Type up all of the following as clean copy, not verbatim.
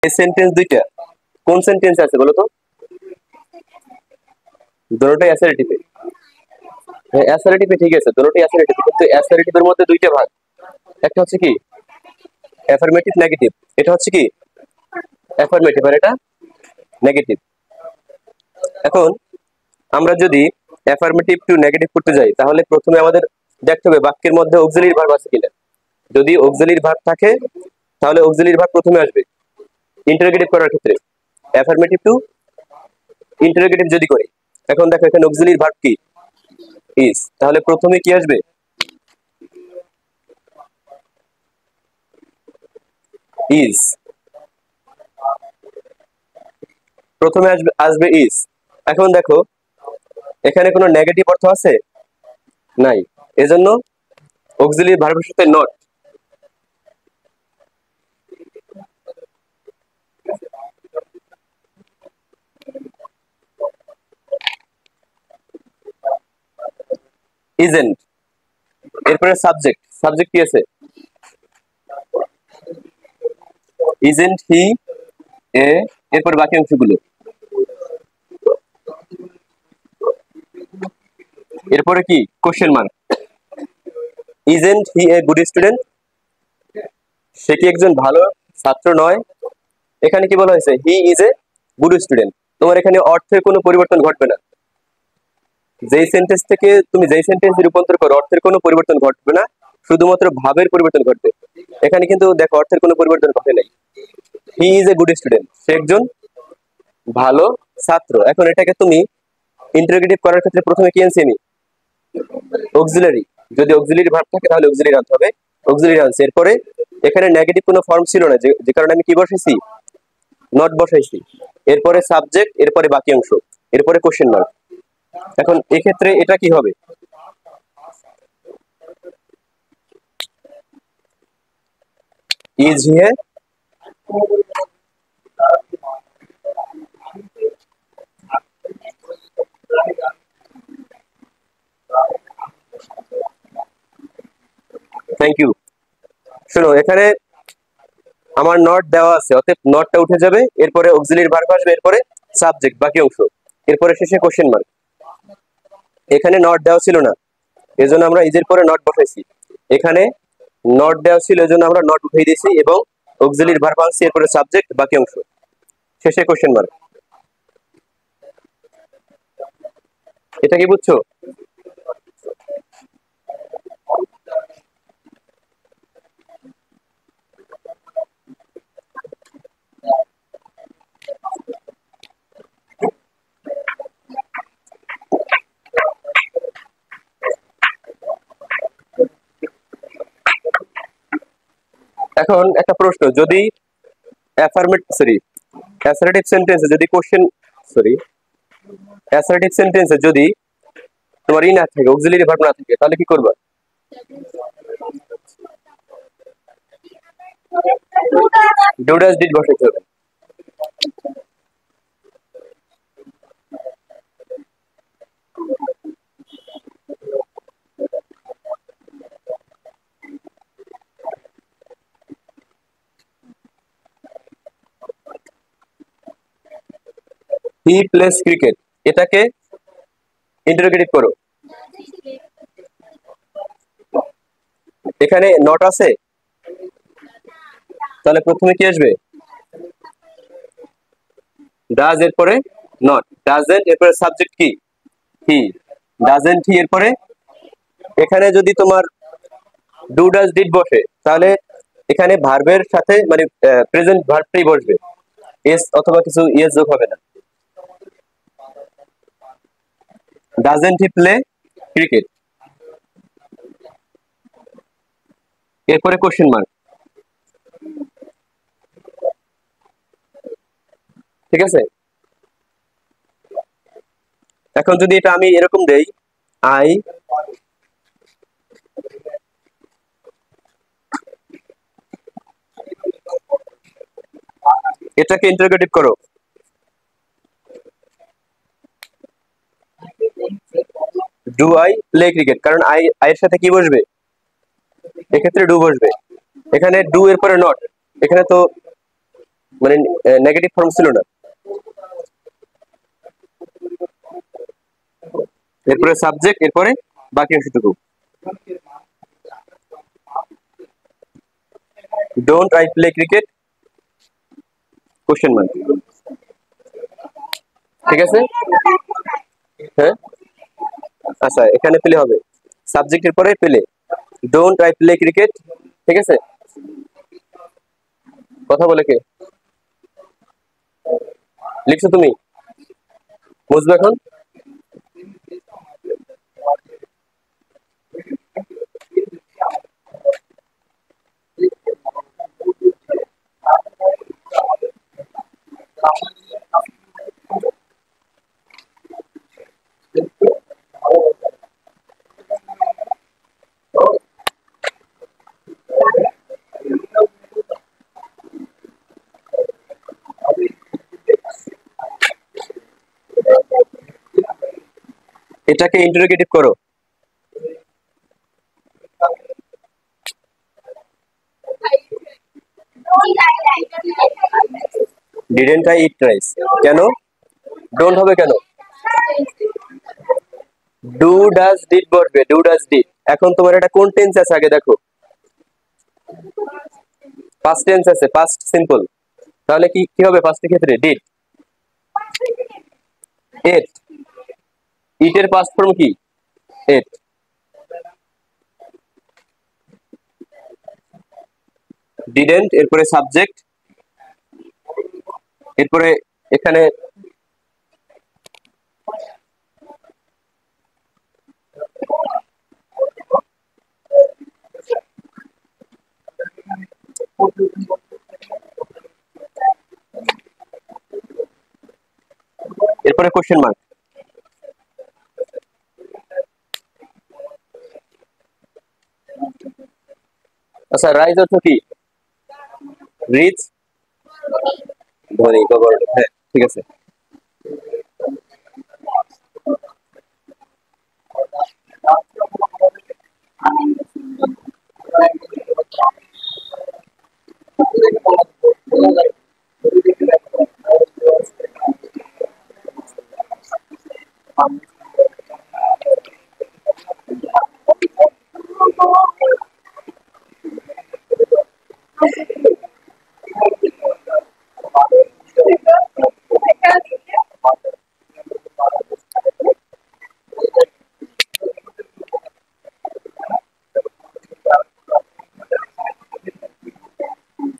এই সেন্টেন্স দুইটা কোন সেন্টেন্স আছে বলো তো? দুটোটাই অ্যাসারেটিভে। অ্যাসারেটিভে ঠিক আছে, দুটোটাই অ্যাসারেটিভ, কিন্তু অ্যাসারেটিভের মধ্যে দুইটা ভাগ। একটা হচ্ছে কি অ্যাফার্মেটিভ, নেগেটিভ। এটা হচ্ছে কি অ্যাফার্মেটিভ আর এটা নেগেটিভ। এখন আমরা যদি অ্যাফার্মেটিভ টু নেগেটিভ করতে যাই তাহলে প্রথমে আমাদের দেখতে হবে বাক্যের মধ্যে অক্সিলারি ভার্ব আছে কিনা। যদি অক্সিলারি ভার্ব থাকে তাহলে অক্সিলারি ভার্ব প্রথমে আসবে ইন্টারোগেটিভ করার ক্ষেত্রে। অ্যাফার্মেটিভ টু ইন্টারোগেটিভ যদি করি, এখন দেখো এখানে অক্সিলারি ভার্ব কি ইজ, তাহলে প্রথমে কি আসবে ইজ, প্রথমে আসবে ইজ। এখন দেখো এখানে কোনো নেগেটিভ অর্থ আছে নাই, এজন্য অক্সিলারি ভার্বের সাথে নট। ইজেন্ট, এরপরে সাবজেক্ট। সাবজেক্ট কি আছে ইজেন্ট হি এ, এরপর বাকি অংশগুলো। এরপরে কি question mark. Isn't he a good student, সে কি একজন ভালো ছাত্র নয়। এখানে কি বলা হয়েছে he is a good student. তোমার এখানে অর্থের কোনো পরিবর্তন ঘটবে না, যেই সেন্টেন্স থেকে তুমি যেই সেন্টেন্সে রূপান্তর করো অর্থের কোনো পরিবর্তন ঘটবে না, শুধুমাত্র ভাবের পরিবর্তন ঘটবে। এখানে কিন্তু দেখো অর্থের কোনো পরিবর্তন ঘটে নাই। He is a good student, সে একজন ভালো ছাত্র। এখন এটাকে তুমি ইন্টারোগেটিভ করার ক্ষেত্রে প্রথমে কি আনছি আমি অক্সিলারি। যদি অক্সিলারি ভার্ব থাকে তাহলে অক্সিলারি আনতে হবে, অক্সিলারি আনছি। এরপরে এখানে নেগেটিভ কোনো ফর্ম ছিল না, যে কারণে আমি কি বসাইছি নট বসাইছি। এরপরে সাবজেক্ট, এরপরে বাকি অংশ, এরপরে কোশ্চেন মার্ক। এখন এক্ষেত্রে এটা কি হবে ইজ হি থ্যাংক ইউ। শোনো এখানে আমার নট দেওয়া আছে, অতএব নটটা উঠে যাবে, এরপরে অক্সিলারি ভার্ব আসবে, এরপরে সাবজেক্ট বাকি অংশ, এরপরে শেষে কোশ্চেন মার্ক। এখানে নট দেওয়া ছিল না, এজন্য আমরা ইজের পরে নট বসাইছি। এখানে নট দেওয়া ছিল এজন্য আমরা নট উঠিয়ে দিয়েছি এবং অক্সিলারি ভার্ব আনছি, এরপরে সাবজেক্ট বাকি অংশ, শেষে কোশ্চেন মার্ক। এটা কি বুঝছো? এখন একটা প্রশ্ন, যদি অ্যাসার্টিভ সেন্টেন্সে যদি কোশ্চেন অ্যাসার্টিভ সেন্টেন্সে যদি তোমার ই না থাকে, অক্সিলারি ভার্ব না থাকে, তাহলে কি করবা? ডু ডাজ ডিড বসাইতে হবে। হি প্লেস ক্রিকেট, এটাকে ইন্টারোগেটিভ করো। এখানে নট আছে, তাহলে প্রথমে কি আসবে ডাজ, এরপরে নট। ডাজেন্ট, এরপরে সাবজেক্ট কি হি। ডাজেন্ট হি, এরপরে এখানে যদি তোমার ডু ডাজ ডিড বসে তাহলে এখানে ভার্বের সাথে মানে প্রেজেন্ট ভার্বটাই বসবে, এস অথবা কিছু ইয়েস যোগ হবে না। ডাজেন্ট হি প্লে ক্রিকেট, এরপরে কোশ্চেন মার্ক। ঠিক আছে, এখন যদি এটা আমি এরকম দেই আই এটাকে ইন্টারোগেটিভ করো। ডু আই প্লে ক্রিকেট, কারণ আই এর সাথে কি বসবে এক্ষেত্রে ডু বসবে। এখানে ডু এরপরে নট, এখানে তো মানে নেগেটিভ ফর্ম ছিল না। এরপরে সাবজেক্ট, এরপরে বাকি অংশটুকু। Don't I play cricket, question mark. ঠিক আছে, হ্যাঁ আচ্ছা এখানে পেলে হবে, সাবজেক্টের পরে পেলে, ডোন্ট আই প্লে ক্রিকেট। ঠিক আছে, কথা বলে কে লিখছো তুমি, বুঝবে এখন। এটাকে ইন্টারোগেটিভ করো। ডিডেন্ট আই ইট রাইস, কেন ডোন্ট হবে কেন? ডু ডাজ ডিড বসবে, ডু ডাজ ডিড। এখন তোমার এটা কোন টেন্স আছে আগে দেখো, পাস্ট টেন্স আছে, পাস্ট সিম্পল। তাহলে কি কি হবে পাস্টের ক্ষেত্রে? ডিড। এট, ইটের পাস্ট ফর্ম কি? এট। ডিডেন্ট, এরপরে সাবজেক্ট, এরপরে এখানে এরপরে কোশ্চেন মার্ক। আচ্ছা রাইজ অর্থ কি? রিচ, ধনী, গভর্ন, হ্যাঁ ঠিক আছে।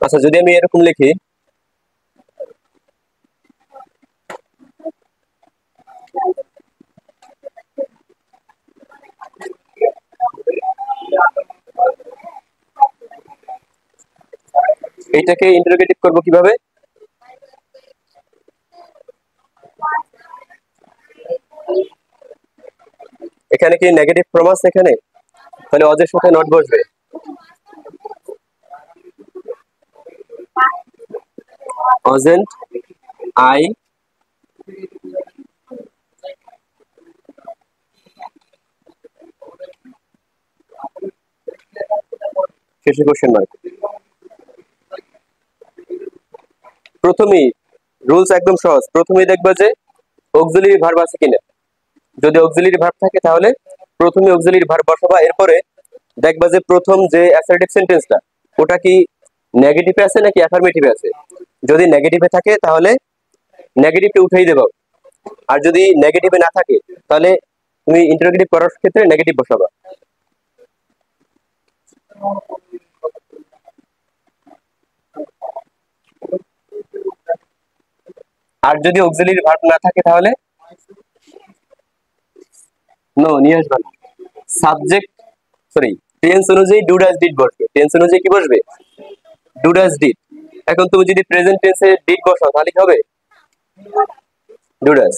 আচ্ছা যদি আমি এরকম লিখি, এইটাকে ইন্টারোগেটিভ করব কিভাবে? এখানে কি নেগেটিভ ফর্ম আছে এখানে, তাহলে অজের সাথে নট বসবে। অজেন্ট আই শেষে কোশ্চেন মার্ক। প্রথমেই রুলস একদম সহজ, প্রথমেই দেখবা যে অক্সিলারি ভার্ব আছে কিনা। যদি অক্সিলারি ভার্ব থাকে তাহলে প্রথমে অক্সিলারি ভার্ব বসাবা, এরপরে দেখবা যে প্রথম যে অ্যাসার্টিভ সেন্টেন্সটা ওটা কি নেগেটিভে আছে নাকি অ্যাফার্মেটিভে আছে। যদি নেগেটিভে থাকে তাহলে নেগেটিভকে উঠাই দেবা, আর যদি নেগেটিভে না থাকে তাহলে তুমি ইন্টারোগেটিভ করার ক্ষেত্রে নেগেটিভ বসাবা। আর যদি অক্সিলারি ভার্ব না থাকে তাহলে নো নিয়ে আসবা না। সাবজেক্ট সরি টেন্স অনুযায়ী ডু ডাজ ডিড বসবে, টেন্স অনুযায়ী কি বসবে? Do does did. এখন তুমি যদি প্রেজেন্ট টেন্সে ডিড বসাও তাহলে কি হবে? Do does.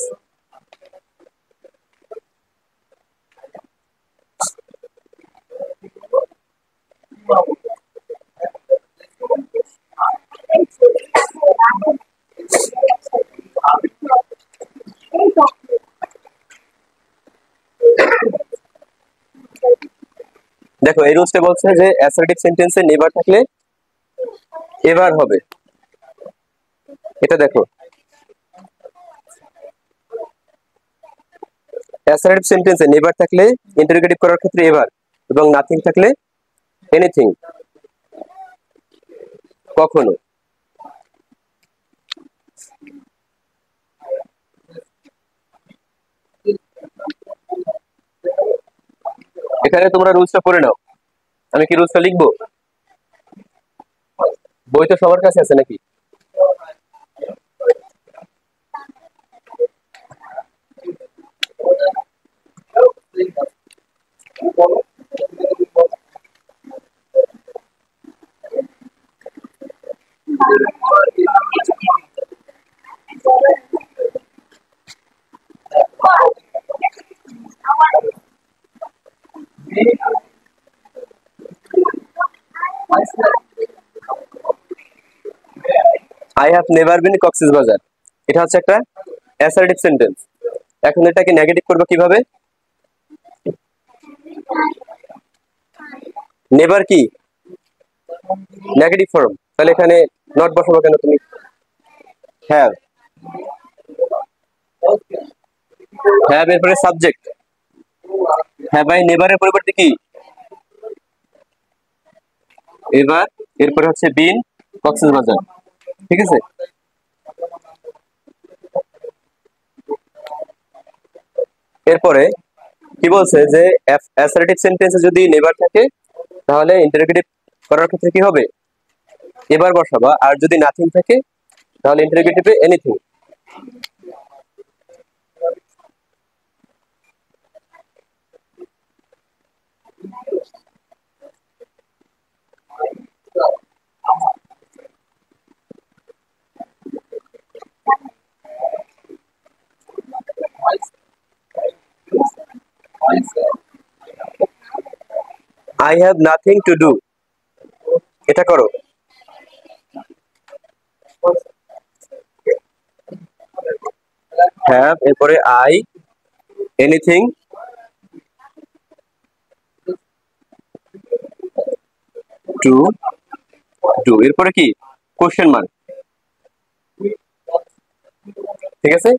দেখো এই রুলসটা বলছে যে অ্যাসার্টিভ সেন্টেন্সে নেভার থাকলে এভার হবে, এটা দেখো, অ্যাসার্টিভ সেন্টেন্সে নেভার থাকলে ইন্টারোগেটিভ করার ক্ষেত্রে এভার, এবং নাথিং থাকলে এনিথিং, কখনো। এখানে তোমরা রুলসটা পড়ে নাও। আমি কি রুলসটা লিখবো? বই তো সবার কাছে আছে নাকি? I have never been Cox's Bazar, এটা হচ্ছে একটা অ্যাসার্টিভ সেন্টেন্স। এখন এটাকে নেগেটিভ করবো কিভাবে? নেভার কি নেগেটিভ ফর্ম, তাহলে এখানে নট বসাবো কেন তুমি? হ্যাভ, হ্যাভ এরপরে সাবজেক্ট, হ্যাভ আই নেভারের পরিবর্তে কি এবার, এরপরে হচ্ছে বিন কক্সবাজার, ঠিক আছে। এরপরে কি বলছে যে অ্যাসার্টিভ সেন্টেন্সে যদি নেভার থাকে তাহলে ইন্টারোগেটিভ করার ক্ষেত্রে কি হবে? এবার বসাবা, আর যদি নাথিং থাকে তাহলে ইন্টারোগেটিভে anything. I have nothing to do, এটা করো। হ্যাভ এরপরে আই, এনিথিং টু ডু, এরপরে কি কোশ্চেন মার্ক, ঠিক আছে।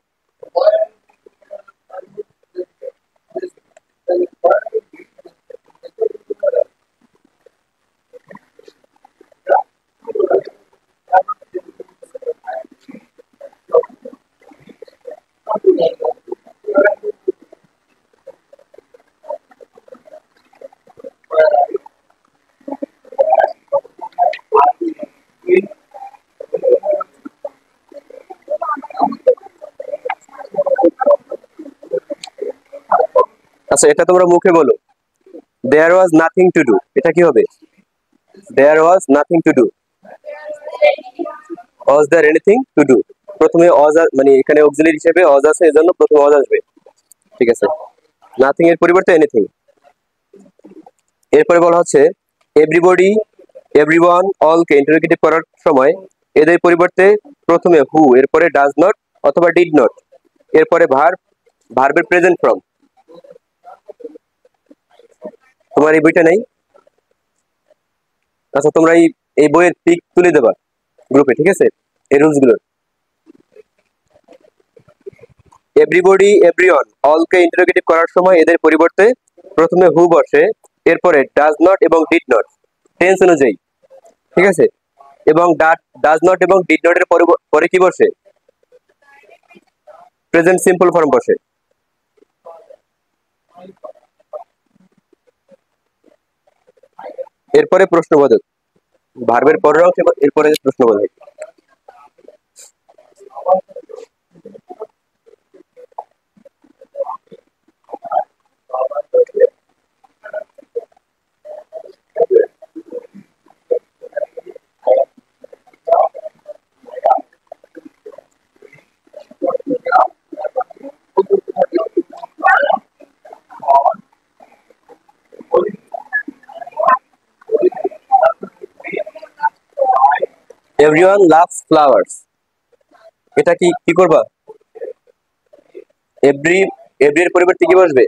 আচ্ছা, এটা তোমরা মুখে বলো, there was nothing to do, এটা কি হবে? There was nothing to do, was there anything to do. প্রথমে অজ, মানে এখানে অক্সিলারি হিসেবে অজ আছে, এজন্য প্রথমে অজ আসবে, ঠিক আছে। নাথিং এর পরিবর্তে এনিথিং। এরপরে বলা হচ্ছে এভরিবডি, এভরিওয়ান, অল কে ইন্টারোগেটিভ করার সময় এদের পরিবর্তে প্রথমে হু, এরপরে ডাজ নট অথবা ডিড নট, এরপরে ভার্ব, ভার্বের প্রেজেন্ট ফর্ম। তোমার এই বইটা নেই? আচ্ছা, তোমরা এই বইয়ের পিক তুলে দেবা গ্রুপে, ঠিক আছে, এই রুলস গুলো। এভরিবডি, এভরিওয়ান, অল কে ইন্টারোগেটিভ করার সময় এদের পরিবর্তে প্রথমে হু বসে, এরপরে ডাজ নট এবং ডিড নট টেন্স অনুযায়ী, ঠিক আছে, এবং ডাজ নট এবং ডিড নট এর পরে কি বসে? প্রেজেন্ট সিম্পল ফর্ম বসে। এরপরে প্রশ্নবোধক, ভার্বের পরের অংশ, এরপরে প্রশ্নবোধক। এভরিওয়ান লাভস ফ্লাওয়ার্স, এটা কি কি করবা? এভরি, এভরি এর পরিবর্তে কি বসবে?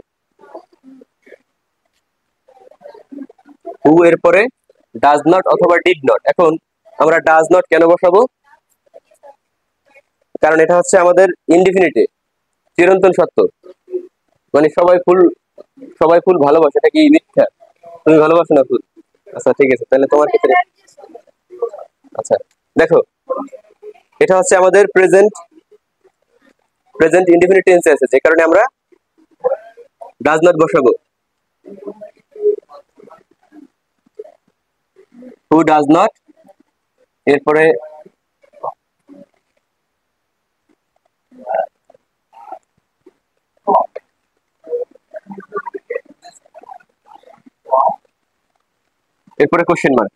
হু এরপরে ডাজ নট অথবা ডিড নট। এখন আমরা ডাজ নট কেন বসাবো? কারণ এটা হচ্ছে আমাদের ইনডিফিনিটে চিরন্তন সত্য। মানে সবাই ফুল ভালোবাসে, এটা কি মিথ্যা? তুমি ভালোবাসো না ফুল? আচ্ছা ঠিক আছে, তাহলে তোমার ক্ষেত্রে আচ্ছা দেখো, এটা হচ্ছে আমাদের প্রেজেন্ট প্রেজেন্ট ইনডিফিনিট টেন্সে আছে, যে কারণে আমরা ডাজ নট বসাবো। হু ডাজ নট, এরপরে কোশ্চেন মার্ক।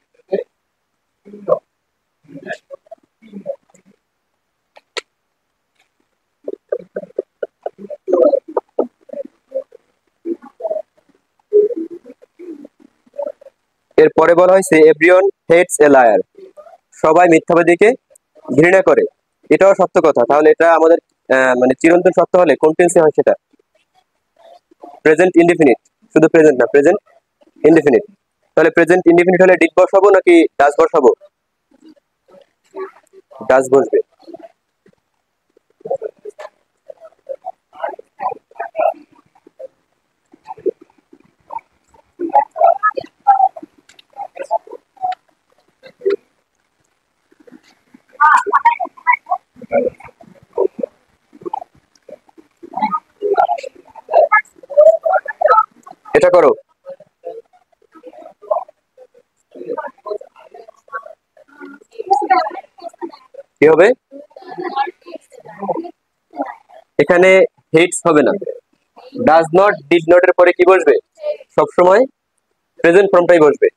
এরপরে বলা হয়েছে এভরিওয়ান হেটস এ লায়ার, সবাই মিথ্যাবাদীকে ঘৃণা করে। এটাও সত্য কথা, তাহলে এটা আমাদের মানে চিরন্তন সত্য হলে কোন টেন্সে হয় সেটা? প্রেজেন্ট ইনডিফিনিট, শুধু প্রেজেন্ট না, প্রেজেন্ট ইনডিফিনিট। তাহলে প্রেজেন্ট ইনডিফিনিট হলে ডিড বসাবো নাকি ডাজ বসাবো? ডাজ বসবে। এটা করো, কি হবে? এখানে হেটস হবে না, ডাজ নট ডিড নট এর পরে কি বসবে? সবসময় প্রেজেন্ট ফর্মটাই বসবে।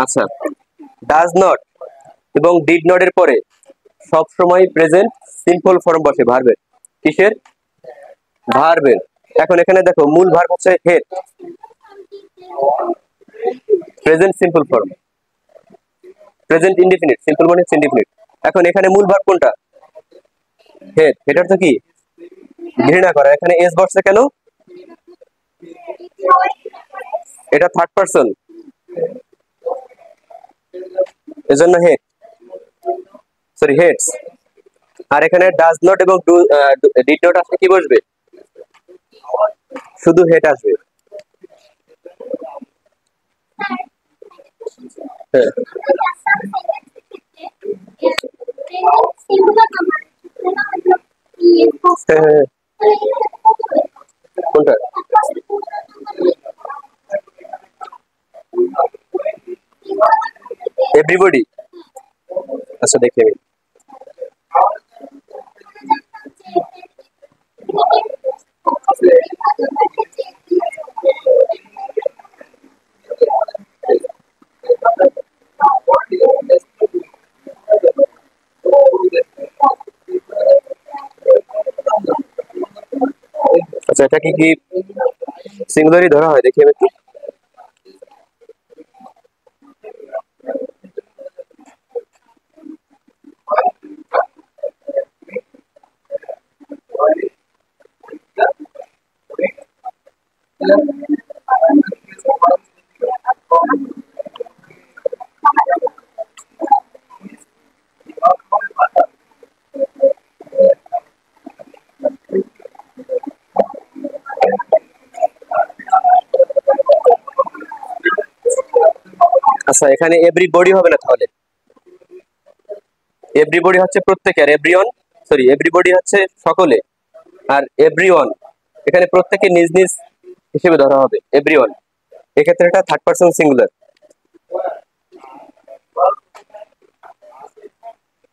আচ্ছা, ডাজ নট এবং ডিড নট এর পরে সব সময় প্রেজেন্ট সিম্পল ফর্ম বসে ভার্বের। কিসের? ভার্বের। এখন এখানে দেখো, মূল ভার্ব হচ্ছে head, present simple form, present indefinite, simple মানে হচ্ছে ইনডিফিনিট। এখন এখানে মূল ভার্ব কোনটা? হেড। এটার তো কি? ঘৃণা করা। এখানে এস বসছে কেন? এটা থার্ড পারসন, এজন্য হেড, সরি হেডস। আর এখানে ডাজ নট এবং ডিড নট আসলে কি বসবে? শুধু হেড আসবে। হ্যাঁ হ্যাঁ হ্যাঁ, কোনটা? এভরিবডি। আচ্ছা দেখি আমি। আচ্ছা এটাকে কি সিঙ্গুলারই ধরা হয়? দেখি আমি একটু। আচ্ছা এখানে এভরিবডি হবে না তাহলে। এভরিবডি হচ্ছে প্রত্যেকের, এভরিওয়ান, সরি এভরিবডি হচ্ছে সকলে, আর এভরিওয়ান এখানে প্রত্যেকে নিজ নিজ হিসেবে ধরা হবে এভরিওয়ান। এক্ষেত্রে এটা third person singular.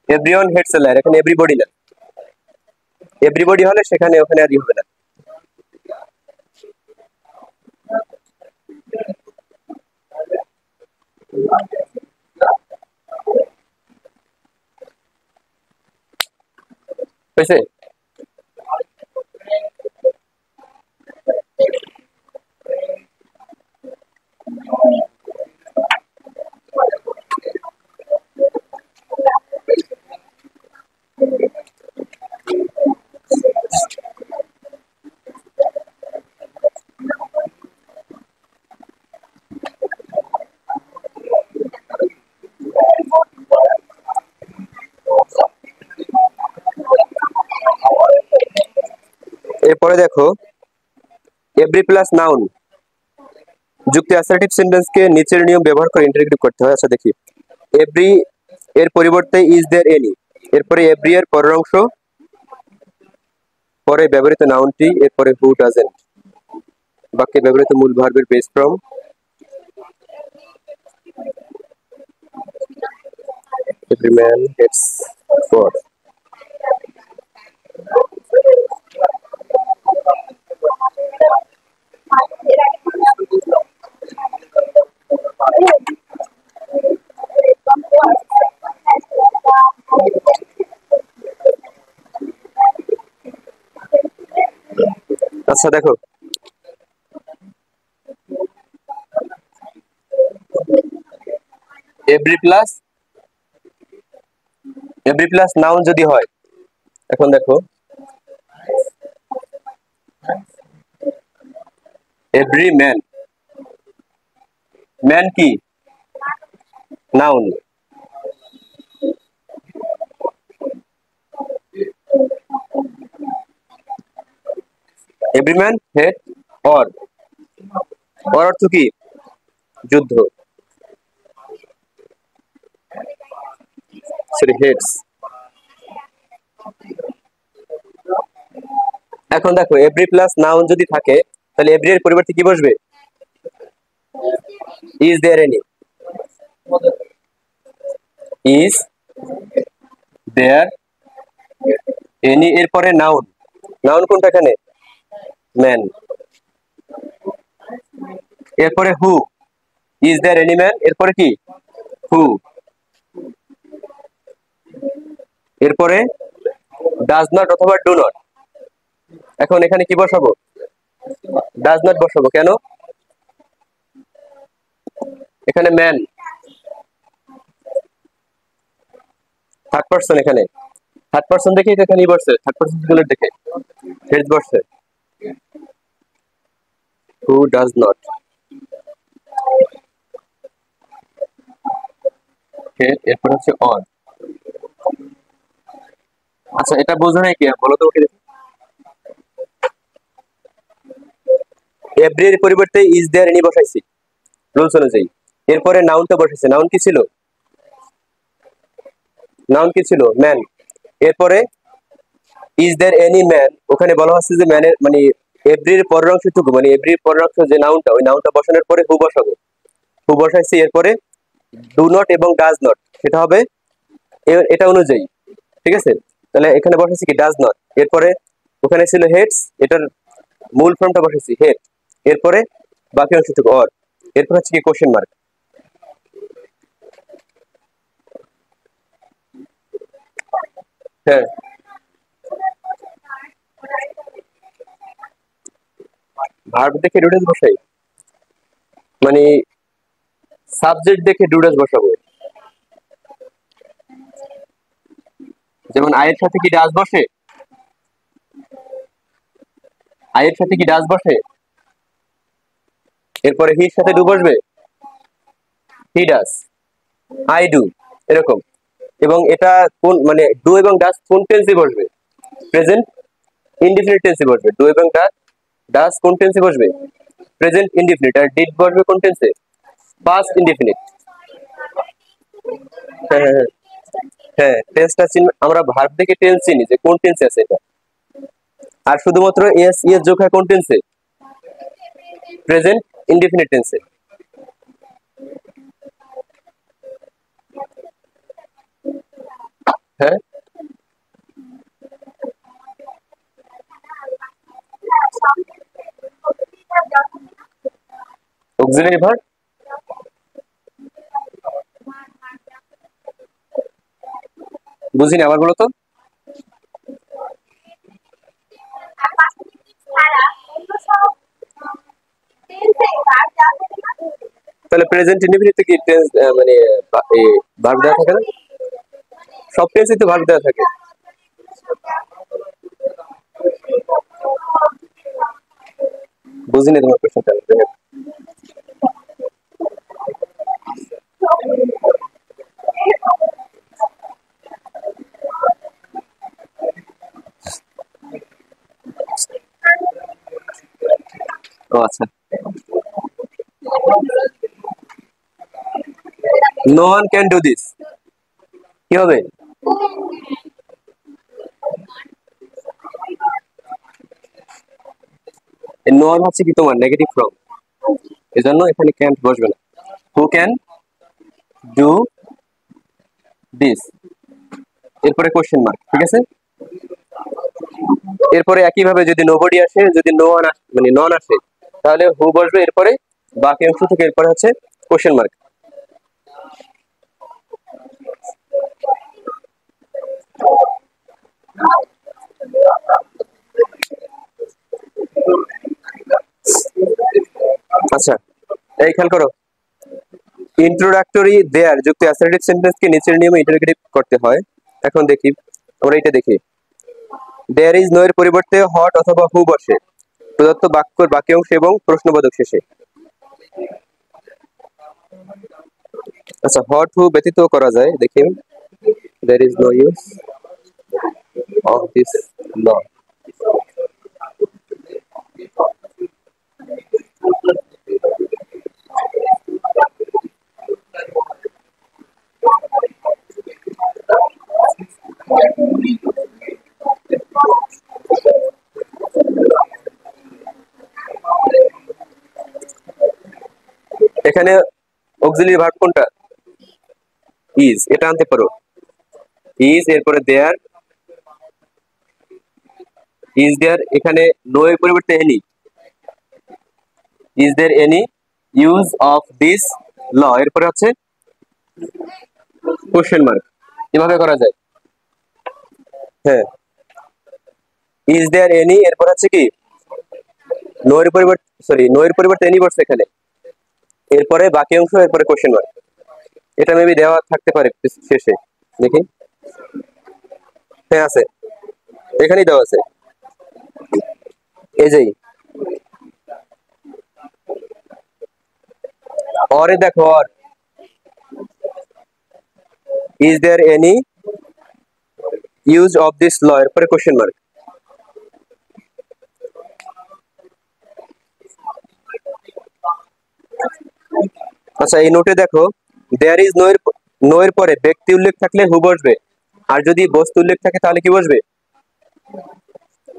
Everyone hates a liar, এখানে এভরিবডি না। এভরিবডি হলে সেখানে ওখানে আর ই হবে না। হয়েছে? এরপরে দেখো এভরি প্লাস নাউন যুক্তি অ্যাসার্টিভ সেন্টেন্সকে নিচের নিয়ম ব্যবহার করে ইন্টারগ্রেট করতে হয়। আচ্ছা দেখি, এভরি এর পরিবর্তে ইজ দেয়ার এনি, এরপরে এভরি এর পরের অংশ, পরে ব্যবহৃত নাউনটি, এরপরে হু ডাজেন্ট, বাক্যে ব্যবহৃত মূল ভার্বের base form, every man hates god. আচ্ছা দেখো, এভরি প্লাস নাউন যদি হয়, এখন দেখো এভরি ম্যান, ম্যান কি noun, every man hate or, or অর্থ কি যুদ্ধ, সরি হেটস। এখন দেখো এভরি প্লাস নাউন যদি থাকে তাহলে এভরি এর পরিবর্তে কি বসবে, is there any, is there any এরপরে নাউন, নাউন কোনটা এখানে, ম্যান, এরপরে who, is there any man, এরপরে কি হু, এরপরে ডাজ নট অথবা ডু নট। এখন এখানে কি বসাবো, ডাজ নট বসাবো, কেন, এখানে ম্যান থার্ড পারসন, এখানে থার্ড পারসন দেখে এখানে বসছে, থার্ড পারসন সিঙ্গুলার দেখে হেড বসছে, হু ডাজ নট, এরপর হচ্ছে অন। আচ্ছা এটা বোঝো নাই কি বলো তো, ওকে এভরি এর পরিবর্তে ইজ দেয়ার এনি বসাইছি রুলস অনুযায়ী, এরপরে নাউনটা বসাইছে, নাউন কি ছিল, নাউন কি ছিল ম্যান, এরপরে ইজ দেয়ার এনি ম্যান, ওখানে বলা হচ্ছে যে ম্যানের মানে এভরির পরের অংশটুকু, মানে এভরির পরের অংশ যে নাউনটা, ওই নাউনটা বসানোর পরে হু বসাবো, হু বসাইছি, এরপরে ডু নট এবং ডাজ নট সেটা হবে এটা অনুযায়ী, ঠিক আছে। তাহলে এখানে বসাইছি কি ডাজ নট, এরপরে ওখানে ছিল হেডস, এটার মূল ফর্মটা বসাইছি হেড, এরপরে বাকি অংশটুকু অর, এরপর হচ্ছে কি কোশ্চেন মার্ক। হ্যাঁ, ভার্ব দেখে ডুডেস বসাই, মানে সাবজেক্ট দেখে ডুডেস বসাবো, যেমন আয়ের সাথে কি ডাজ বসে, আয়ের সাথে কি ডাজ বসে, এরপরে হির সাথে ডু বসবে, হি ডাজ, আই ডু, এরকম। এবং এটা কোন মানে ডু এবং ডাজ কোন টেন্সে বসবে, প্রেজেন্ট ইনডিফিনিট টেন্সে বসবে, ডু এবং ডাজ কোন টেন্সে বসবে, প্রেজেন্ট ইনডিফিনিট, আর ডিড বসবে কোন টেন্সে, পাস্ট ইনডিফিনিট। হ্যাঁ হ্যাঁ হ্যাঁ হ্যাঁ, টেন্সটা চিনি আমরা, ভার্ব দেখে টেন্স চিনি যে কোন টেন্সে আছে এটা, আর শুধুমাত্র এস ইএস যোগ হয় কোন টেন্সে, প্রেজেন্ট ইনডিফিনিট টেন্সে। হ্যাঁ, অক্সিলারি ভার্ব, বুঝিনি, আবার বলো তো। তাহলে প্রেজেন্ট ইনডিফিনিটে কি টেন্স মানে ভার্ব দেওয়া থাকে না, সব টেন্সই তো ভার্ব দেওয়া থাকে। বুঝিনি তোমার কোশ্চেনটা। ও আচ্ছা, no one can do this, কি হবে? নো ওয়ান হচ্ছে কি তোমার নেগেটিভ ফর্ম, এজন্য এখানে ক্যান বসবে না। হু ক্যান ডু দিস, এরপরে কোশ্চেন মার্ক, ঠিক আছে। এরপরে একইভাবে যদি নোবডি আসে, যদি নো ওয়ান মানে নন আসে, তাহলে হু বসবে এরপরে, বাকি অংশ থেকে এরপরে হচ্ছে কোশ্চেন মার্ক। আচ্ছা, এই খেয়াল করো, ইন্ট্রোডাক্টরি দেয়ার যুক্ত অ্যাসার্টিভ সেন্টেন্সকে নিচের নিয়মে ইন্টারোগেটিভ করতে হয়। এখন দেখি, আমরা এটা দেখি। দেয়ার ইজ নো এর পরিবর্তে হট অথবা হু বসে প্রদত্ত বাক্যের বাকি অংশ এবং প্রশ্নবোধক শেষে। আচ্ছা, হট হু ব্যতীত করা যায়, দেখি। There is no use of this law. এখানে অক্সিলারি ভার্ব কোনটা? ইজ, এটা আনতে পারো। ইজ, এরপরে দেয়ার, ইজ দেয়ার, এখানে নো এর পরিবর্তে any. Is there any use of this law, এরপরে হচ্ছে কোশ্চেন মার্ক। কিভাবে করা যায়? হ্যাঁ, ইজ দেয়ার এনি, এরপর হচ্ছে কি নো এর পরিবর্তে, সরি, নো এর পরিবর্তে এনি বসছে এখানে, এরপরে বাকি অংশ, এরপরে কোশ্চেন মার্ক। এটা মেবি দেওয়া থাকতে পারে শেষে, দেখি। হ্যাঁ আছে, এখানেই দেওয়া আছে, এই যেই অরে দেখো, or is there any use of this law, এরপরে কোশ্চেন মার্ক। আচ্ছা, এই নোটে দেখো, দেয়ার ইজ নো এর পরে ব্যক্তি উল্লেখ থাকলে হু বসবে, আর যদি বস্তু উল্লেখ থাকে তাহলে কি বসবে?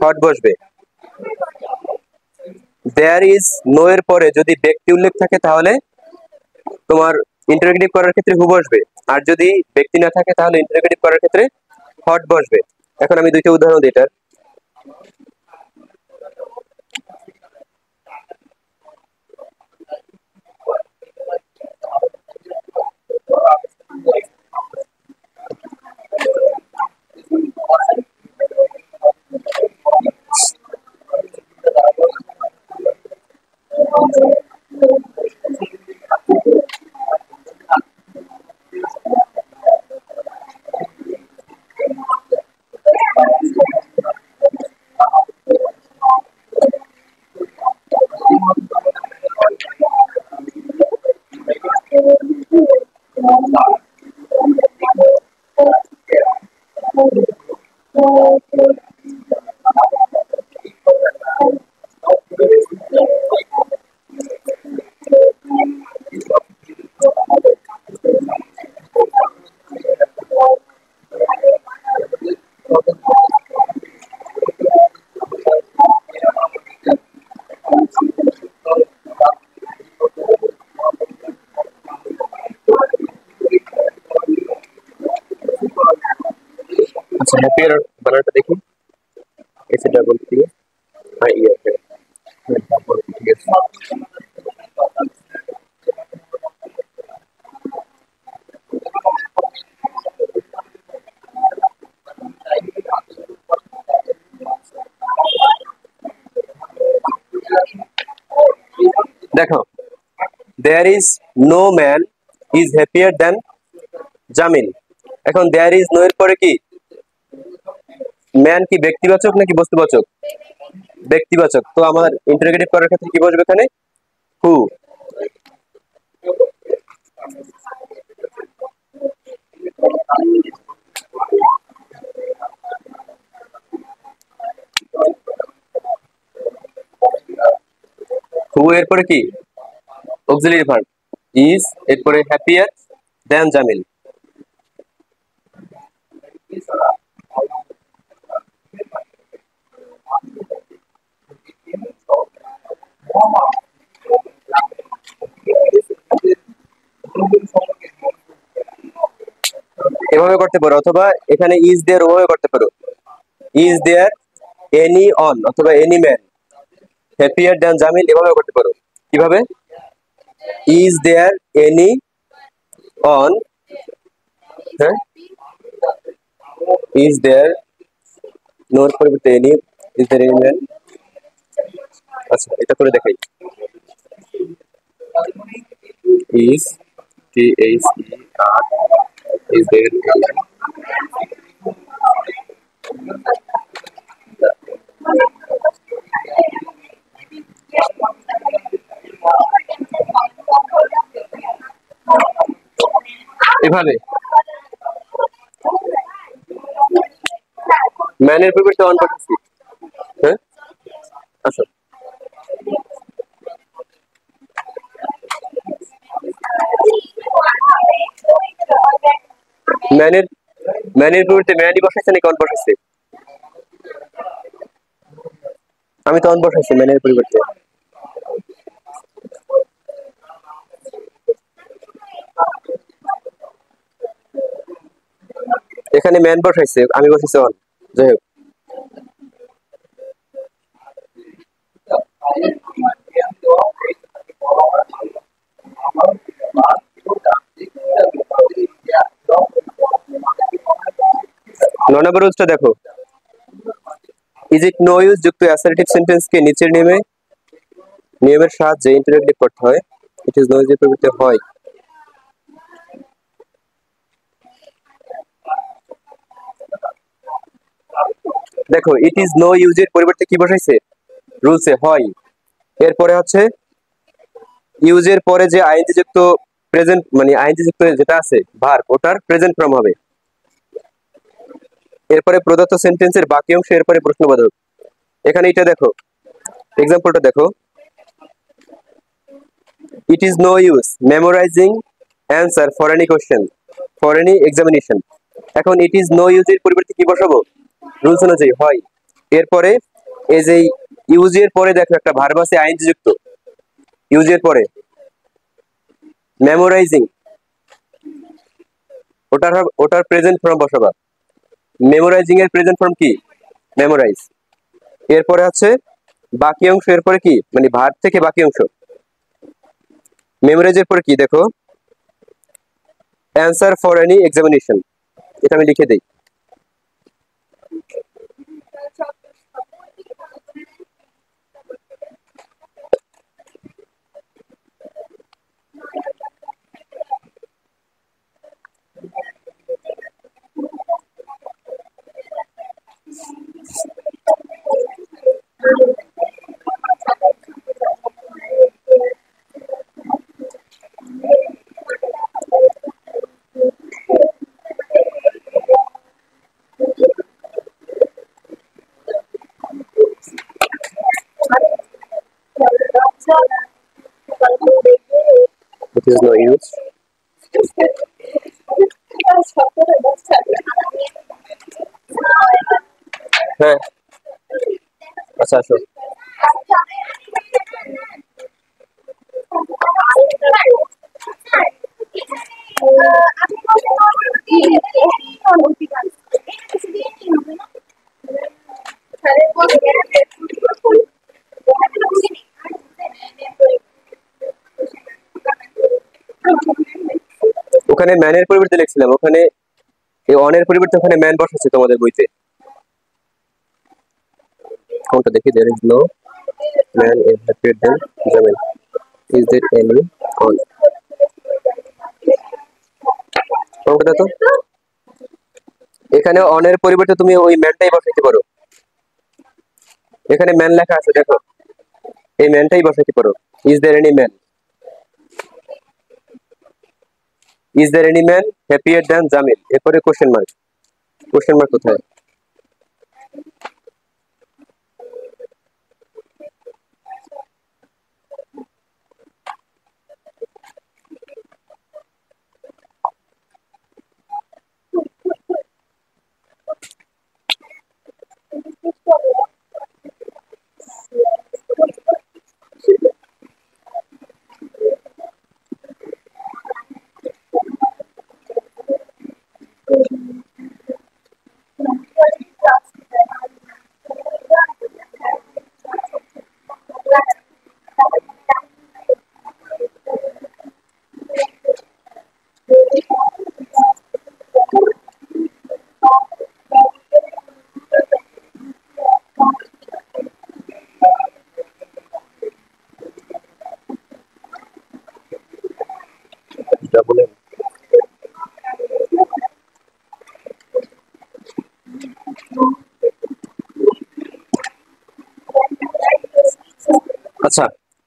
হট বসবে। দেয়ার ইজ নো এর পরে যদি ব্যক্তি উল্লেখ থাকে তাহলে তোমার ইন্টারোগেটিভ করার ক্ষেত্রে হু বসবে, আর যদি ব্যক্তি না থাকে তাহলে ইন্টারোগেটিভ করার ক্ষেত্রে হট বসবে। এখন আমি দুইটা উদাহরণ দিই এটার। আচ্ছা, হ্যাপিয়ার বানানটা দেখি, এসে double P I E R, ঠিক আছে। দেখো, there is no man is happier than Jamil. এখন দেয়ার ইজ নো এর পরে কি ম্যান কি ব্যক্তিবাচক নাকি বস্তুবাচক? ব্যক্তিবাচক, তো আমার ইন্টারোগেটিভ করার ক্ষেত্রে কি বসবে এখানে? হু। হু এরপরে কি অক্সিলারি ভার্ব, ইজ এরপরে হ্যাপিয়ার দেন জামিল। এভাবে করতে পারো, অথবা এখানে ইজ দেয়ার ওভাবে করতে পারো, ইজ দেয়ার এনি অন অথবা any man happier then Jamil, এভাবে করতে পারো। কিভাবে? ইজ দেয়ার এনি অন, হ্যাঁ, ইজ দেয়ার নোর পরিবর্তে any, is there any man. আচ্ছা, এটা করে দেখাই। Is T H E R is there any, এভাবে ম্যানের পরিবর্তে অন করতেছি। হ্যাঁ, আচ্ছা, ম্যানের ম্যানের পরিবর্তে ম্যানই বসাইছে নাকি অন বসাইছে? আমি তো অন বসাইছি ম্যানের পরিবর্তে। এখানে ম্যান বসাইছে, আমি বসাইছি অন। যাই হোক, নয় নম্বর রুলসটা দেখো। ইজ ইট নো ইউজ যুক্ত অ্যাসার্টিভ সেন্টেন্সকে নিচের নিয়মের সাহায্যে ইন্টারেক্টিভ করতে হয়। ইট ইজ নো ইউজের পরিবর্তে হয়। দেখো, ইট ইজ নো ইউজের পরিবর্তে কি বসাইছে? রুলসে হয়। এরপরে হচ্ছে ইউজের পরে যে আইএনজি যুক্ত প্রেজেন্ট, মানে আইএনজি যুক্ত যেটা আছে ভার্ব, ওটার প্রেজেন্ট ফর্ম হবে। এরপরে প্রদত্ত সেন্টেন্সের বাকি অংশ, এরপরে প্রশ্নবোধক। এখানে এটা দেখো, এক্সাম্পলটা দেখো। It is no use memorising answer for any question for any examination. এখন ইট ইজ নো ইউজের পরিবর্তে কি বসাবো? রুলস অনুযায়ী হয়। এরপরে এই যে ইউজের পরে দেখো একটা ভার্ব আছে আইএনজি যুক্ত, ইউজের পরে মেমোরাইজিং, ওটার প্রেজেন্ট ফর্ম বসাবা। মেমোরাইজিং এর প্রেজেন্ট ফর্ম কি? মেমোরাইজ। এরপরে আছে বাকি অংশ, এরপরে কি মানে ভার্ব থেকে বাকি অংশ। মেমোরাইজের পরে কি দেখো, অ্যান্সার ফর এনি এক্সামিনেশন। এটা আমি লিখে দিই। It is no use. হ্যাঁ, আচ্ছা আসো। ওখানে ম্যানের পরিবর্তে লিখছিলাম, ওখানে এই অনের পরিবর্তে ওখানে ম্যান বসাচ্ছে তোমাদের বইতে। কোনটা দেখি? there is no man is happier than Jamil. Is there any on? কোনটা তো? এখানে অনের পরিবর্তে তুমি ওই ম্যানটাই বসাইতে পারো। এখানে ম্যান লেখা আছে দেখো, এই ম্যানটাই বসাইতে পারো। Is there any man, is there any man happier than Jamil, এরপরে কোশ্চেন মার্ক। কোশ্চেন মার্ক কোথায়? আচ্ছা,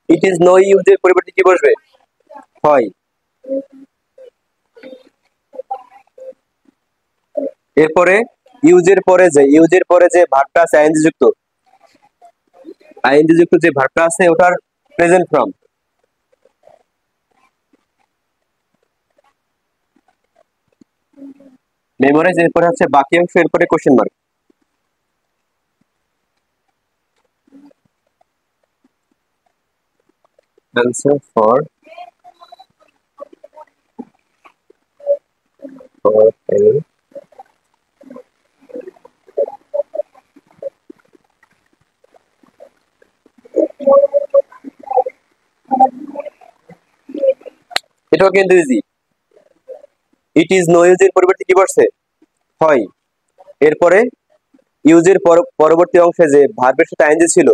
ইট ইজ নো ইউজের পরিবর্তে কি বসবে? হয়। এরপরে ইউজের পরে যে ভার্বটা আছে আইএনজি যুক্ত যে ভার্বটা আছে ওটার প্রেজেন্ট ফর্ম। মেমোরাইজ, এরপরে হচ্ছে বাকি অংশ, এরপরে question mark. Answer for any. এটাও কিন্তু ইজি। ইট ইজ নো ইউজের পরিবর্তে কি বসছে? হয়। এরপরে ইউজের পরবর্তী অংশে যে ভার্বের সাথে আইএনজি ছিল,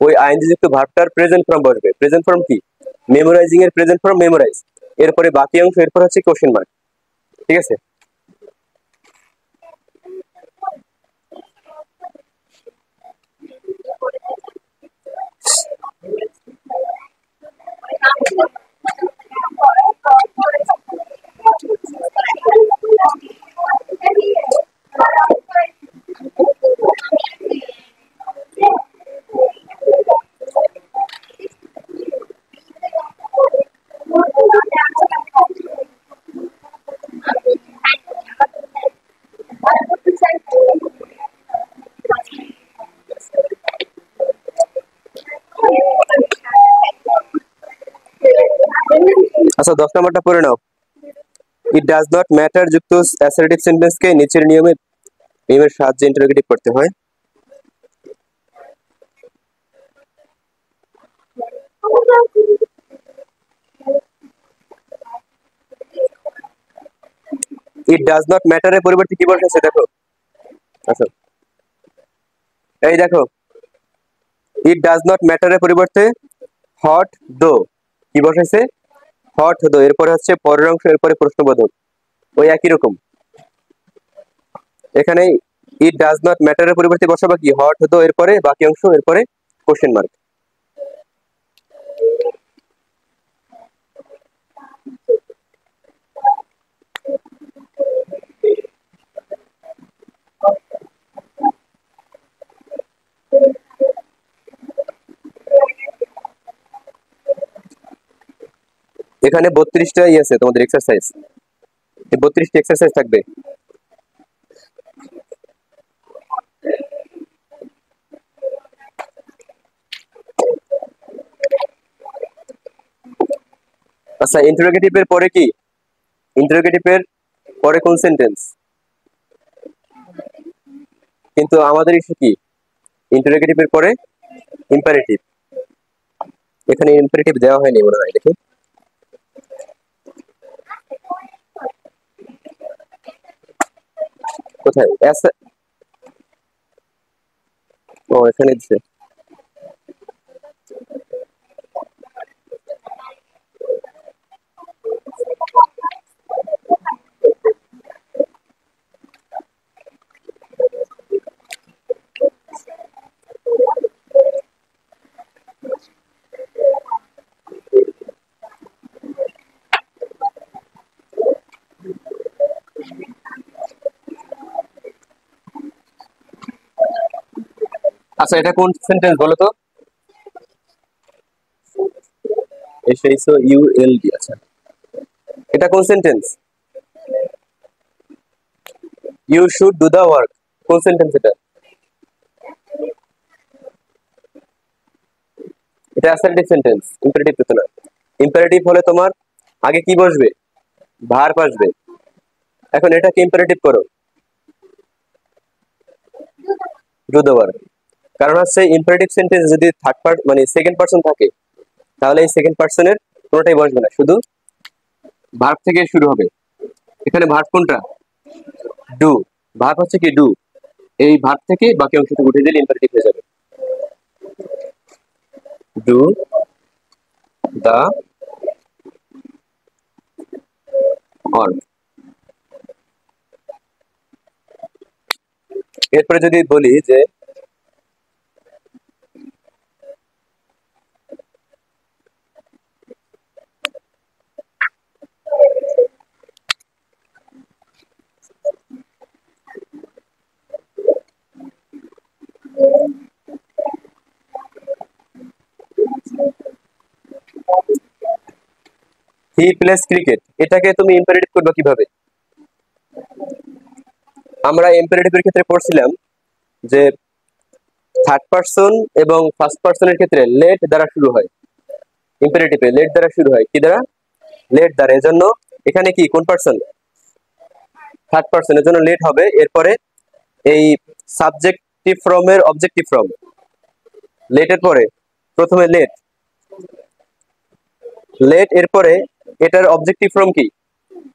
ওই আইএনজি যুক্ত ভার্বটার প্রেজেন্ট ফর্ম বসবে। প্রেজেন্ট ফর্ম কি? মেমোরাইজিং এর প্রেজেন্ট ফর্ম মেমোরাইজ। এরপরে বাকি অংশ, এরপর হচ্ছে কোশ্চেন মার্ক। ঠিক আছে? আচ্ছা, 10 নম্বরটা পড়ে নাও। ইট ডাজ নট ম্যাটার যুক্ত অ্যাসার্টিভ সেন্টেন্সকে নিচের নিয়মের সাহায্যে ইন্টারোগেটিভ করতে হয়। ইট ডাজ নট ম্যাটারের পরিবর্তে কি বসেছে দেখো। আচ্ছা, এই দেখো, ইট ডাজ নট ম্যাটারের পরিবর্তে হট দো কি বসেছে? হট দো। এরপরে হচ্ছে পরের অংশ, এরপরে প্রশ্নবোধক। ওই একই রকম। এখানে ইট ডাজ নট ম্যাটারের পরিবর্তে বসাবো কি? হট দো, এরপরে বাকি অংশ, এরপরে কোশ্চেন মার্ক। এখানে 32টাই আছে তোমাদের এক্সারসাইজ। 32টি এক্সারসাইজ থাকবে। আচ্ছা, ইন্টারোগেটিভ এর পরে কি? ইন্টারোগেটিভ এর পরে কোন সেন্টেন্স? কিন্তু আমাদের ইস্যু কি? ইন্টারোগেটিভ এর পরে ইম্পারেটিভ। এখানে ইম্পারেটিভ দেওয়া হয়নি মনে হয়, দেখি কোথায়। ও, এখানে দিচ্ছে। আচ্ছা, এটা কোন সেন্টেন্স বলো তো? S H O U L D. আচ্ছা, এটা কোন sentence? You should do the work. কোন সেন্টেন্স এটা? এটা অ্যাসার্টিভ সেন্টেন্স, ইম্পারেটিভ তো না। ইম্পারেটিভ হলে তোমার আগে কি বসবে? ভার্ব আসবে। এখন এটাকে ইম্পারেটিভ করো, ডু দা ওয়ার্ক। কারণ হচ্ছে ইম্পারেটিভ সেন্টেন্স যদি থার্ড পার্ট মানে সেকেন্ড পার্সন থাকে, তাহলে এই সেকেন্ড পার্সনের কোনোটাই বসবে না, শুধু ভার্ব থেকে শুরু হবে। এখানে ভার্ব কোনটা? ডু। ভার্ব হচ্ছে কি? ডু। এই ভার্ব থেকে বাকি অংশটুকু উঠে দিলে ইম্পারেটিভ হয়ে যাবে। Do the work. এরপরে যদি বলি যে হি প্লেস ক্রিকেট, এটাকে তুমি ইম্পারেটিভ করবে কিভাবে? আমরা ইম্পারেটিভের ক্ষেত্রে পড়ছিলাম যে থার্ড পারসন এবং ফার্স্ট পারসনের ক্ষেত্রে লেট দ্বারা শুরু হয়। ইম্পারেটিভে লেট দ্বারা শুরু হয়, কি দ্বারা? লেট দ্বারা। এজন্য এখানে কি কোন পারসন? থার্ড পারসন, এর জন্য লেট হবে। এরপরে এই সাবজেক্টিভ ফ্রম এর অবজেক্টিভ ফ্রম, লেটের পরে প্রথমে লেট, লেট এরপরে এটার অবজেক্টিভ ফ্রম কি?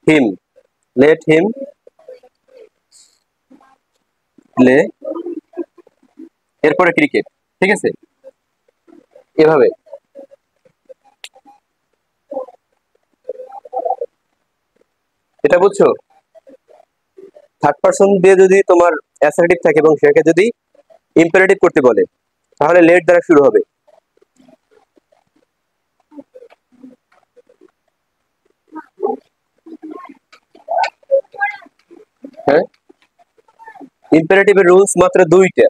হিম, লেট হিম প্লে, এরপরে ক্রিকেট। ঠিক আছে, এভাবে। এটা বুঝছো? থার্ড পারসন দিয়ে যদি তোমার অ্যাসার্টিভ থাকে এবং সেটাকে যদি ইম্পারেটিভ করতে বলে তাহলে লেট দ্বারা শুরু হবে। হ্যাঁ, ইম্পারেটিভের রুলস মাত্র দুইটা।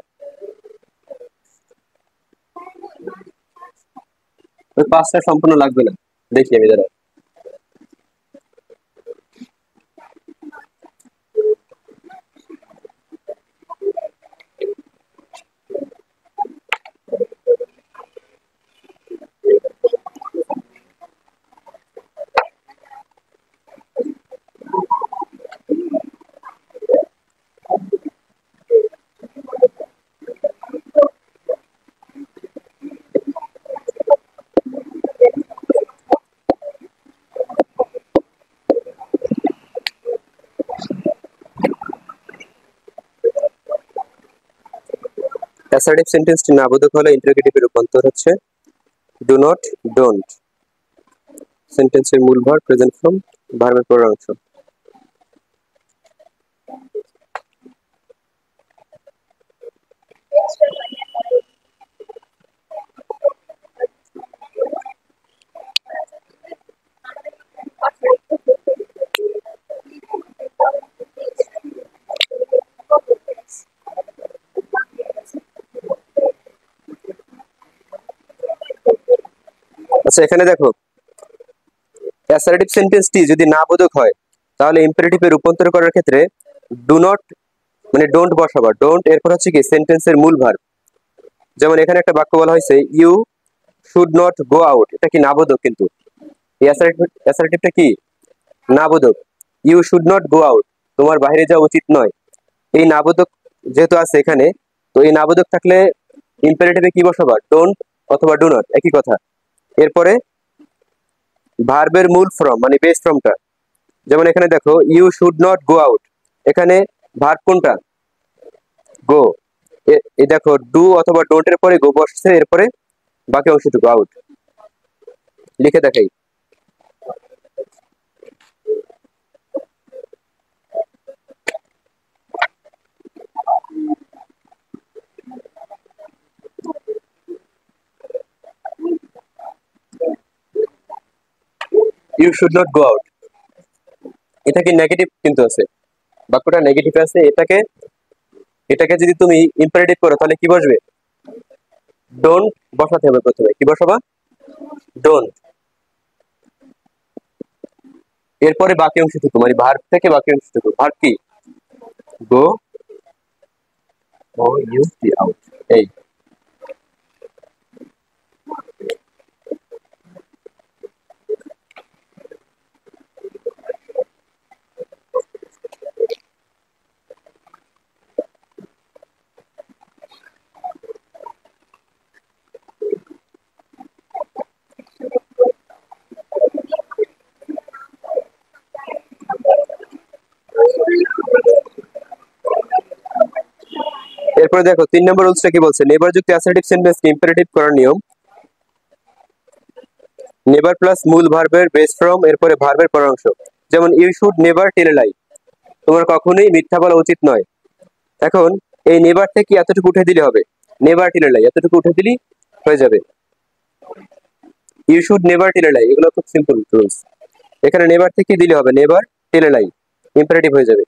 ওই পাঁচটা সম্পূর্ণ লাগবে না, দেখি আমি দাঁড়াও। অ্যাসার্টিভ সেন্টেন্সটি নাবোধক হলে ইন্টারোগেটিভে রূপান্তর হচ্ছে ডু নট, ডোন্ট। সেন্টেন্সের মূল ভার্ব, প্রেজেন্ট ফর্ম, ভার্বের পরের অংশ। আচ্ছা, এখানে দেখো অ্যাসার্টিভ সেন্টেন্সটি যদি নাবোধক হয় তাহলে ইম্পারেটিভে রূপান্তর করার ক্ষেত্রে ডু নট মানে ডোন্ট বসাবা, ডোন্ট এরপর হচ্ছে কি সেন্টেন্সের মূল ভার্ব। যেমন এখানে একটা বাক্য বলা হয়েছে you should not go out, এটা কি নাবোধক, কিন্তু এই অ্যাসার্টিভটা কি নাবোধক। You should not go out, তোমার বাইরে যাওয়া উচিত নয়। এই নাবোধক যেহেতু আছে এখানে, তো এই নাবোধক থাকলে ইম্পারেটিভে কি বসাবা? ডোন্ট অথবা ডু নট, একই কথা। এরপরে ভার্বের মূল ফর্ম মানে বেস ফর্মটা, যেমন এখানে দেখো you should not go out, এখানে ভার্ব কোনটা? গো। এই দেখো ডু অথবা ডোন্ট এর পরে গো বসছে, এরপরে বাকি অংশটুকু আউট। লিখে দেখাই, you should not go out, এটা কি নেগেটিভ কিন্তু আছে, বাক্যটা নেগেটিভ আছে। এটাকে এটাকে যদি তুমি ইম্পারেটিভ করো তাহলে কি বসবে? ডোন্ট বসাতে হবে প্রথমে। কি বসাবা? ডোন্ট। এরপরে বাকি অংশটুকু মানে ভার্ব থেকে বাকি অংশটুকু, ভার্ব কি? গো, ও ইউ টি আউট, এই। এরপরে দেখো 3 নম্বর রুলসটা কি বলছে, নেভার যুক্ত অ্যাসার্টিভ সেন্টেন্সকে ইম্পারেটিভ করার নিয়ম নেভার প্লাস মূল ভার্বের বেস ফর্ম, এরপরে ভার্বের পরের অংশ। যেমন ইউ শুড নেভার টেল এ লাই, তোমার কখনোই মিথ্যা বলা উচিত নয়। এখন এই নেভার থেকে এতটুকু উঠে দিলে হবে, নেভার টেল এ লাই এতটুকু উঠে দিলেই হয়ে যাবে। ইউ শুড নেভার টেল এ লাই, এগুলো খুব সিম্পল রুলস। এখানে নেভার থেকে দিলে হবে নেভার টেল এ লাই, ইম্পারেটিভ হয়ে যাবে।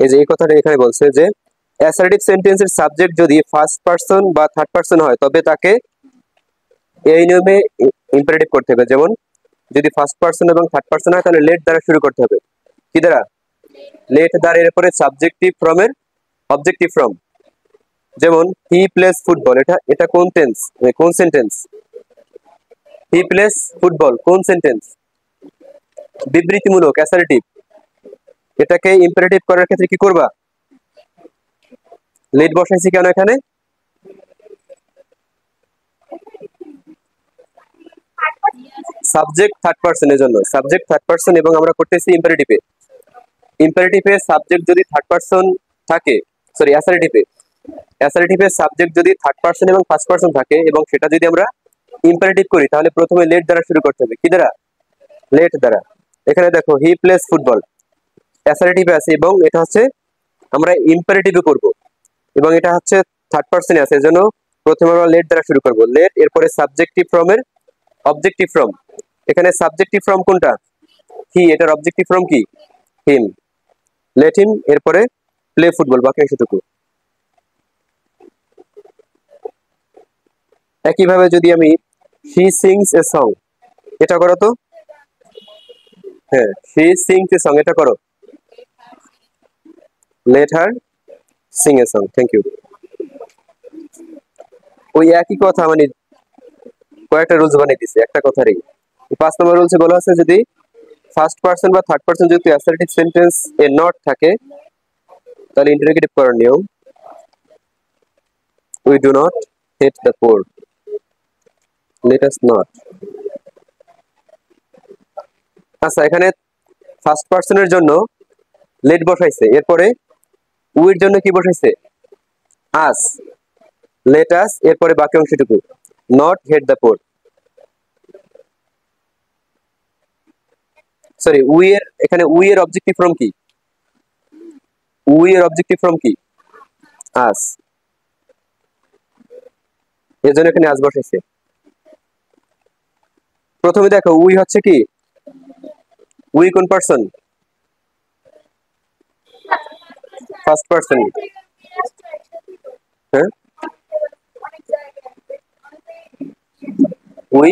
এই যে এই কথাটা এখানে বলছে যে অ্যাসার্টিভ সেন্টেন্সের সাবজেক্ট যদি ফার্স্ট পারসন বা থার্ড পারসন হয় তবে তাকে এই নিয়মে ইম্পারেটিভ করতে হবে। যেমন যদি ফার্স্ট পারসন এবং থার্ড পারসন হয় তাহলে লেট দ্বারা শুরু করতে হবে। কি দ্বারা? লেট দ্বারা। এরপরে সাবজেক্টিভ ফ্রম এর অবজেক্টিভ ফ্রম। যেমন হি প্লেস ফুটবল, এটা এটা কোন টেন্স, কোন সেন্টেন্স? হি প্লেস ফুটবল কোন সেন্টেন্স? বিবৃতিমূলক অ্যাসার্টিভ। এটাকে ইম্পারেটিভ করার ক্ষেত্রে কি করবা? লেট বসাইছি কেন এখানে? সাবজেক্ট থার্ড পারসনের জন্য, সাবজেক্ট থার্ড পারসন এবং আমরা করতেছি ইম্পারেটিভে। ইম্পারেটিভে সাবজেক্ট যদি থার্ড পারসন থাকে, সরি অ্যাসার্টিভে সাবজেক্ট যদি থার্ড পারসন এবং ফার্স্ট পারসন থাকে এবং সেটা যদি আমরা ইম্পারেটিভ করি তাহলে প্রথমে লেট দ্বারা শুরু করতে হবে। কি দ্বারা? লেট দ্বারা। এখানে দেখো হি প্লেস ফুটবল অ্যাসার্টিভে আছে এবং এটা হচ্ছে আমরা ইম্পারেটিভে করব এবং এটা হচ্ছে থার্ড পারসনে আছে, এজন্য প্রথমে আমরা লেট দ্বারা শুরু করব। লেট, এরপরে সাবজেক্টিভ ফ্রম এর অবজেক্টিভ ফ্রম। এখানে সাবজেক্টিভ ফ্রম কোনটা? হি, এটার অবজেক্টিভ ফ্রম কি? হিম। লেট হিম, এরপরে প্লে ফুটবল, বাকি অংশটুকু। একইভাবে যদি আমি শি সিংস এ সং, এটা করো তো। হ্যাঁ, শি সিংস এ সং, এটা করো। Let her sing a song. Thank you. ওই একই কথা মানে কয়েকটা রুলস বানিয়ে দিছে একটা কথারই। 5 নম্বর রুলসে বলা আছে যদি ফার্স্ট পারসন বা থার্ড পারসন যদি অ্যাসার্টিভ সেন্টেন্স এ নট থাকে তাহলে ইন্টারোগেটিভ করার নিয়ম we do not hate the poor, let us not. আচ্ছা, এখানে ফার্স্ট পারসনের জন্য লেট বসাইছে, এরপরে উইর জন্য কি বসাইছে? আস। লেট আস, এরপরে বাকি অংশটুকু not hate the poor. Sorry, we এর এখানে উই এর অবজেক্টিভ ফ্রম কি? উই এর অবজেক্টিভ ফ্রম কি? আস। এর জন্য এখানে আস বসাইছে। প্রথমে দেখো উই হচ্ছে কি? উই কোন পারসন? First person. হ্যাঁ, উই